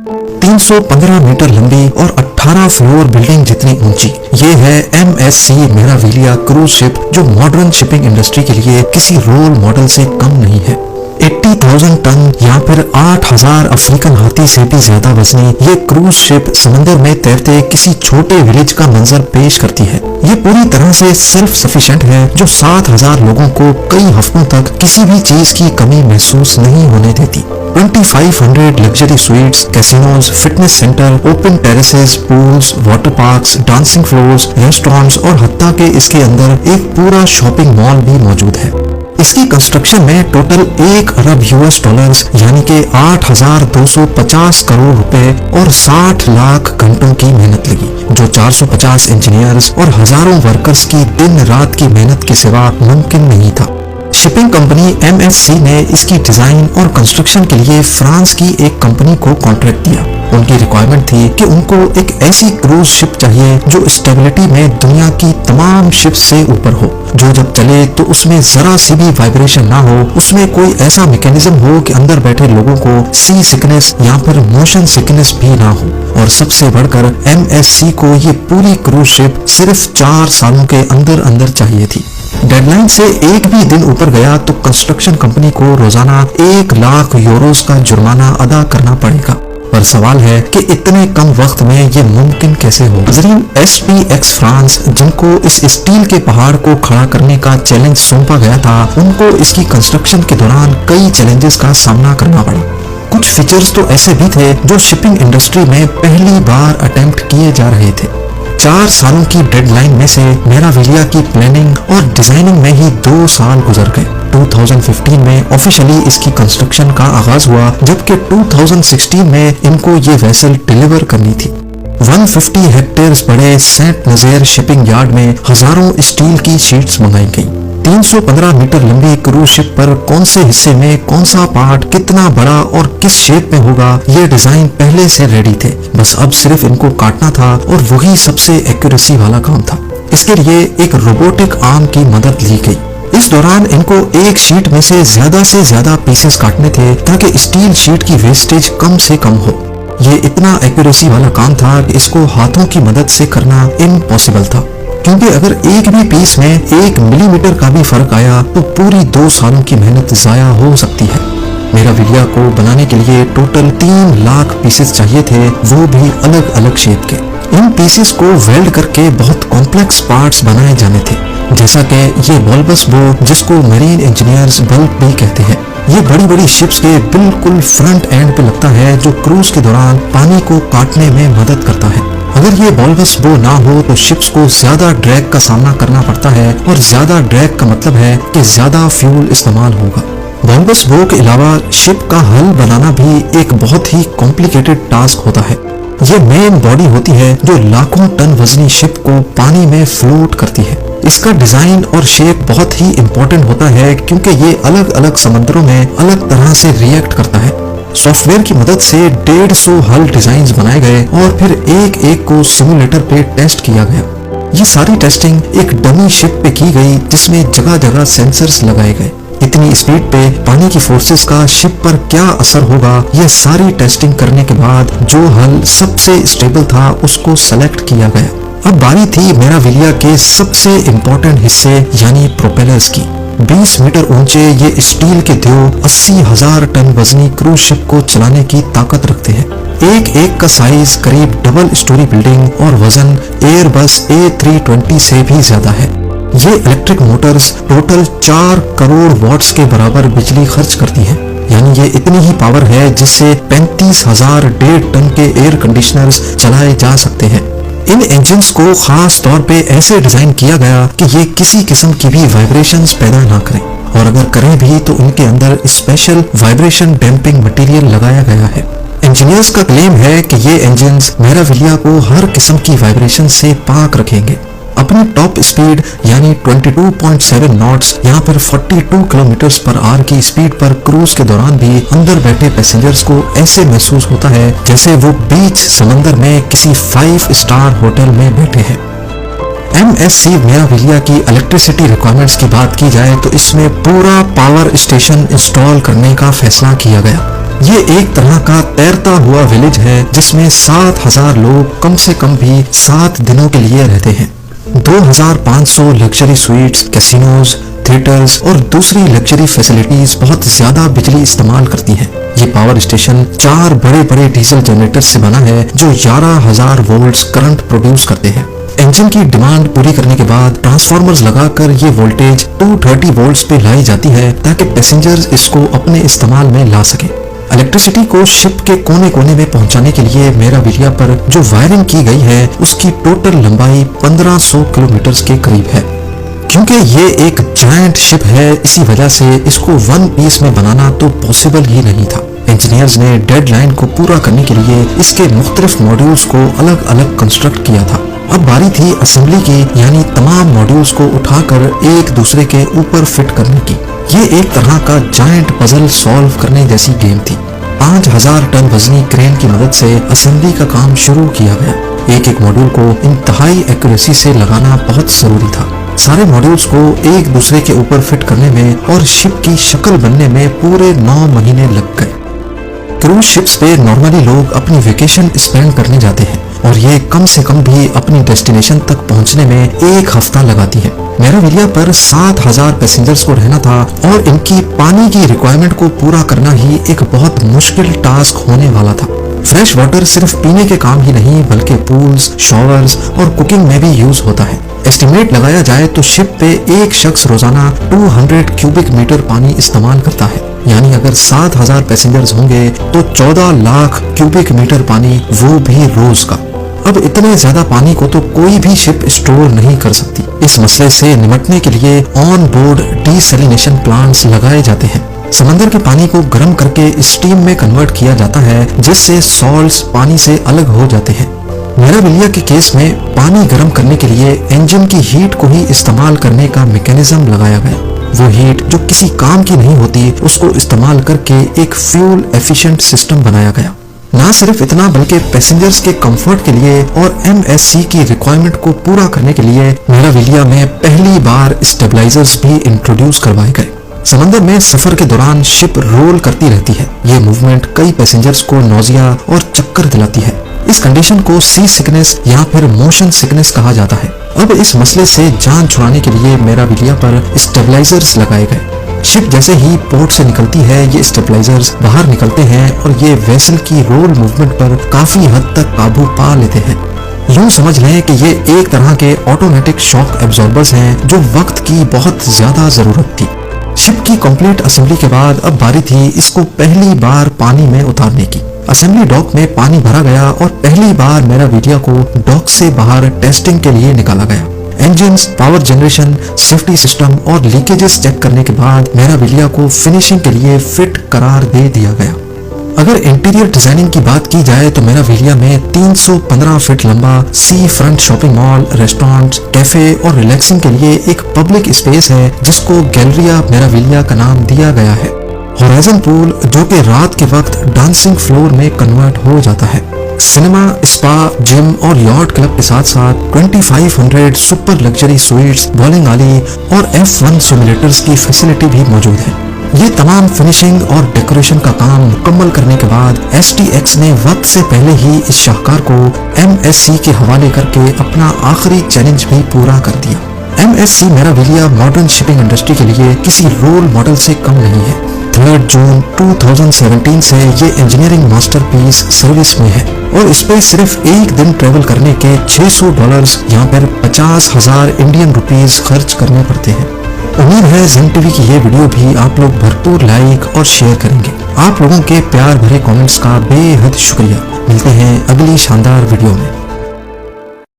315 metre लंबी और 18 floor building जितनी ऊंची। ये है MSC मेराविलिया क्रूज शिप, जो मॉडर्न शिपिंग इंडस्ट्री के लिए किसी रोल मॉडल से कम नहीं है। 80,000 टन या फिर 8,000 अफ्रीकन हाथी से भी ज्यादा वजनी ये क्रूज शिप समंदर में तैरते किसी छोटे विलेज का मंजर पेश करती है। ये पूरी तरह से सेल्फ सफिशिएंट है, जो 7,000 लोगों को कई हफ्तों तक किसी भी चीज की कमी महसूस नहीं होने देती। 2500 luxury sweets, casinos, fitness centre, open terraces, pools, water parks, dancing floors, restaurants और हत्ता के इसके अंदर एक पूरा शॉपिंग मॉल भी मौजूद है। इसकी कंस्ट्रक्शन में टोटल 1 अरब US यानी कि 8,250 करोड़ रुपए और 60 लाख घंटों की मेहनत लगी, जो 450 इंजीनियर्स और हजारों वर्कर्स की दिन रात की मेहनत के सिवा मुमकिन नहीं था। शिपिंग कंपनी MSC ने इसकी डिजाइन और कंस्ट्रक्शन के लिए फ्रांस की एक कंपनी को कॉन्ट्रैक्ट दिया। उनकी रिक्वायरमेंट थी कि उनको एक ऐसी क्रूज शिप चाहिए जो स्टेबिलिटी में दुनिया की तमाम शिप से ऊपर हो, जो जब चले तो उसमें जरा सी भी वाइब्रेशन ना हो, उसमें कोई ऐसा मैकेनिज्म हो कि अंदर बैठे लोगों को सी सिकनेस या फिर मोशन सिकनेस भी ना हो। और सबसे बढ़कर MSC को ये पूरी क्रूज शिप सिर्फ 4 सालों के अंदर अंदर चाहिए थी। डेडलाइन से एक भी दिन ऊपर गया तो कंस्ट्रक्शन कंपनी को रोजाना 1 लाख यूरोस का जुर्माना अदा करना पड़ेगा। पर सवाल है कि इतने कम वक्त में ये मुमकिन कैसे हो। नाज़रीन, SPX फ्रांस, जिनको इस स्टील के पहाड़ को खड़ा करने का चैलेंज सौंपा गया था, उनको इसकी कंस्ट्रक्शन के दौरान कई चैलेंजेस का सामना करना पड़ा। कुछ फीचर्स तो ऐसे भी थे जो शिपिंग इंडस्ट्री में पहली बार अटेम्प्ट किए जा रहे थे। 4 सालों की डेडलाइन में से मेराविलिया की प्लानिंग और डिजाइनिंग में ही 2 साल गुजर गए। 2015 में ऑफिशियली इसकी कंस्ट्रक्शन का आगाज हुआ, जबकि 2016 में इनको ये वेसल डिलीवर करनी थी। 150 हेक्टेयर बड़े सेंट नज़ीर शिपिंग यार्ड में हजारों स्टील की शीट्स मंगाई गई। 315 मीटर लंबी क्रूज शिप पर कौन से हिस्से में कौन सा पार्ट कितना बड़ा और किस शेप में होगा, ये डिजाइन पहले से रेडी थे। बस अब सिर्फ इनको काटना था और वही सबसे एक्यूरेसी वाला काम था। इसके लिए एक रोबोटिक आर्म की मदद ली गई। इस दौरान इनको एक शीट में से ज्यादा पीसेस काटने थे ताकि स्टील शीट की वेस्टेज कम से कम हो। ये इतना एक्यूरेसी वाला काम था कि इसको हाथों की मदद से करना इम्पॉसिबल था, क्योंकि अगर एक भी पीस में 1 मिलीमीटर का भी फर्क आया तो पूरी 2 सालों की मेहनत जाया हो सकती है। मेराविलिया को बनाने के लिए टोटल 3 लाख पीसेस चाहिए थे, वो भी अलग अलग शेप के। इन पीसेस को वेल्ड करके बहुत कॉम्प्लेक्स पार्ट्स बनाए जाने थे, जैसा कि ये बल्बस बो, जिसको मरीन इंजीनियर्स बल्ब भी कहते हैं। ये बड़ी बड़ी शिप्स के बिल्कुल फ्रंट एंड पे लगता है, जो क्रूज के दौरान पानी को काटने में मदद करता है। अगर ये बल्बस बो ना हो तो शिप्स को ज्यादा ड्रैग का सामना करना पड़ता है, और ज्यादा ड्रैग का मतलब है कि ज्यादा फ्यूल इस्तेमाल होगा। बल्बस बो के अलावा शिप का हल बनाना भी एक बहुत ही कॉम्प्लिकेटेड टास्क होता है। ये मेन बॉडी होती है जो लाखों टन वजनी शिप को पानी में फ्लोट करती है। इसका डिजाइन और शेप बहुत ही इम्पोर्टेंट होता है, क्योंकि ये अलग अलग समुद्रों में अलग तरह से रिएक्ट करता है। सॉफ्टवेयर की मदद से 150 हल डिजाइन्स बनाए गए और फिर एक एक को सिमुलेटर पे टेस्ट किया गया। ये सारी टेस्टिंग एक डमी शिप पे की गई, जिसमें जगह जगह सेंसर्स लगाए गए। इतनी स्पीड पे पानी की फोर्सेस का शिप पर क्या असर होगा, यह सारी टेस्टिंग करने के बाद जो हल सबसे स्टेबल था उसको सेलेक्ट किया गया। अब बारी थी मेराविलिया के सबसे इम्पोर्टेंट हिस्से यानी प्रोपेलर्स की। 20 मीटर ऊंचे ये स्टील के देव 80,000 टन वजनी क्रूज शिप को चलाने की ताकत रखते हैं। एक एक का साइज करीब डबल स्टोरी बिल्डिंग और वजन एयरबस A320 से भी ज्यादा है। ये electric motors total 4 crore watts के बराबर बिजली खर्च करती हैं। यानी ये इतनी ही पावर है जिससे 35,000 1.5 टन के एयर कंडीशनर्स चलाए जा सकते हैं। इन इंजन्स को खास तौर पे ऐसे डिजाइन किया गया कि ये किसी किस्म की भी वाइब्रेशंस पैदा ना करें, और अगर करें भी तो इनके अंदर स्पेशल वाइब्रेशन डैम्पिंग मटेरियल लगाया गया है। इंजीनियर्स का क्लेम है कि ये इंजन्स मेराविलिया को हर किस्म की वाइब्रेशन से पाक रखेंगे। अपनी टॉप स्पीड यानी 22.7 नॉट्स या फिर 42 किलोमीटर पर आवर की स्पीड पर क्रूज के दौरान भी अंदर बैठे पैसेंजर्स को ऐसे महसूस होता है जैसे वो बीच समंदर में किसी 5 स्टार होटल में बैठे हैं। MSC मेराविलिया की इलेक्ट्रिसिटी रिक्वायरमेंट्स की बात की जाए तो इसमें पूरा पावर स्टेशन इंस्टॉल करने का फैसला किया गया। ये एक तरह का तैरता हुआ विलेज है जिसमें 7,000 लोग कम से कम भी 7 दिनों के लिए रहते हैं। 2,500 लग्जरी स्वीट्स, कैसीनोज, थिएटर्स और दूसरी लग्जरी फैसिलिटीज बहुत ज्यादा बिजली इस्तेमाल करती हैं। ये पावर स्टेशन 4 बड़े बड़े डीजल जनरेटर से बना है जो 11,000 वोल्ट्स करंट प्रोड्यूस करते हैं। इंजन की डिमांड पूरी करने के बाद ट्रांसफार्मर्स लगाकर ये वोल्टेज 230 वोल्ट्स पे लाई जाती है ताकि पैसेंजर्स इसको अपने इस्तेमाल में ला सके। इलेक्ट्रिसिटी को शिप के कोने कोने में पहुंचाने के लिए मेराविलिया पर जो वायरिंग की गई है उसकी टोटल लंबाई 1500 किलोमीटर के करीब है। क्योंकि ये एक जायंट शिप है, इसी वजह से इसको वन पीस में बनाना तो पॉसिबल ही नहीं था। इंजीनियर्स ने डेडलाइन को पूरा करने के लिए इसके मुख्तलिफ मॉड्यूल्स को अलग अलग कंस्ट्रक्ट किया था। अब बारी थी असेंबली की, यानी तमाम मॉड्यूल्स को उठाकर एक दूसरे के ऊपर फिट करने की। ये एक तरह का जायंट पजल सॉल्व करने जैसी गेम थी। 5,000 टन वजनी क्रेन की मदद से असेंबली का काम शुरू किया गया। एक एक मॉड्यूल को इंतहाई एक्यूरेसी से लगाना बहुत जरूरी था। सारे मॉड्यूल्स को एक दूसरे के ऊपर फिट करने में और शिप की शक्ल बनने में पूरे 9 महीने लग गए। क्रूज शिप्स पे नॉर्मली लोग अपनी वेकेशन स्पेंड करने जाते हैं और ये कम से कम भी अपनी डेस्टिनेशन तक पहुंचने में 1 हफ्ता लगाती है। मेराविलिया पर 7,000 पैसेंजर्स को रहना था और इनकी पानी की रिक्वायरमेंट को पूरा करना ही एक बहुत मुश्किल टास्क होने वाला था। फ्रेश वाटर सिर्फ पीने के काम ही नहीं बल्कि पूल्स, शॉवर्स और कुकिंग में भी यूज होता है। एस्टिमेट लगाया जाए तो शिप पे एक शख्स रोजाना 200 क्यूबिक मीटर पानी इस्तेमाल करता है। यानी अगर 7,000 पैसेंजर्स होंगे तो 14 लाख क्यूबिक मीटर पानी, वो भी रोज का। अब इतने ज्यादा पानी को तो कोई भी शिप स्टोर नहीं कर सकती। इस मसले से निपटने के लिए ऑन बोर्ड डीसैलिनेशन प्लांट्स लगाए जाते हैं। समंदर के पानी को गर्म करके स्टीम में कन्वर्ट किया जाता है जिससे सॉल्ट्स पानी से अलग हो जाते हैं। मेराविलिया के केस में पानी गर्म करने के लिए इंजन की हीट को ही इस्तेमाल करने का मैकेनिज्म लगाया गया। वो हीट जो किसी काम की नहीं होती उसको इस्तेमाल करके एक फ्यूल एफिशिएंट सिस्टम बनाया गया। ना सिर्फ इतना बल्कि पैसेंजर्स के कंफर्ट के लिए और MSC की रिक्वायरमेंट को पूरा करने के लिए मेराविलिया में पहली बार स्टेबलाइजर्स भी इंट्रोड्यूस करवाए गए। समंदर में सफर के दौरान शिप रोल करती रहती है। ये मूवमेंट कई पैसेंजर्स को नौजिया और चक्कर दिलाती है। इस कंडीशन को सी सिकनेस या फिर मोशन सिकनेस कहा जाता है। अब इस मसले से जान छुड़ाने के लिए मेराविलिया पर स्टेबलाइजर्स लगाए गए। शिप जैसे ही पोर्ट से निकलती है ये स्टेबलाइजर्स बाहर निकलते हैं और ये वेसल की रोल मूवमेंट पर काफी हद तक काबू पा लेते हैं। यूं समझ लें कि ये एक तरह के ऑटोमेटिक शॉक एब्जॉर्बर्स हैं जो वक्त की बहुत ज्यादा जरूरत थी। शिप की कंप्लीट असेंबली के बाद अब बारी थी इसको पहली बार पानी में उतारने की। असेंबली डॉक में पानी भरा गया और पहली बार मेराविलिया को डॉक से बाहर टेस्टिंग के लिए निकाला गया। Engines, power generation, safety system और लीकेजेस चेक करने के बाद मेराविलिया को फिनिशिंग के लिए फिट करार दे दिया गया। अगर इंटीरियर डिजाइनिंग की बात की जाए तो मेराविलिया में 315 फीट लंबा sea front shopping mall, restaurants, cafe और रिलैक्सिंग के लिए एक पब्लिक स्पेस है जिसको गैलरिया मेराविलिया का नाम दिया गया है। होराइजन पूल जो कि रात के वक्त डांसिंग फ्लोर में कन्वर्ट हो जाता है। सिनेमा, स्पा, जिम और यॉट क्लब के साथ साथ 2500 super luxury sweets, bowling alley और F1 सिमुलेटर्स की फैसिलिटी भी मौजूद है। ये तमाम फिनिशिंग और डेकोरेशन का काम मुकम्मल करने के बाद STX ने वक्त से पहले ही इस शाहकार को MSC के हवाले करके अपना आखिरी चैलेंज भी पूरा कर दिया। MSC मेराविलिया मॉडर्न शिपिंग इंडस्ट्री के लिए किसी रोल मॉडल से कम नहीं है। 3 जून 2017 से ये इंजीनियरिंग मास्टरपीस सर्विस में है और इस पे सिर्फ एक दिन ट्रेवल करने के $600 या फिर 50,000 इंडियन रुपीस खर्च करने पड़ते हैं। उम्मीद है ज़ेन टीवी की ये वीडियो भी आप लोग भरपूर लाइक और शेयर करेंगे। आप लोगों के प्यार भरे कमेंट्स का बेहद शुक्रिया। मिलते हैं अगली शानदार वीडियो में।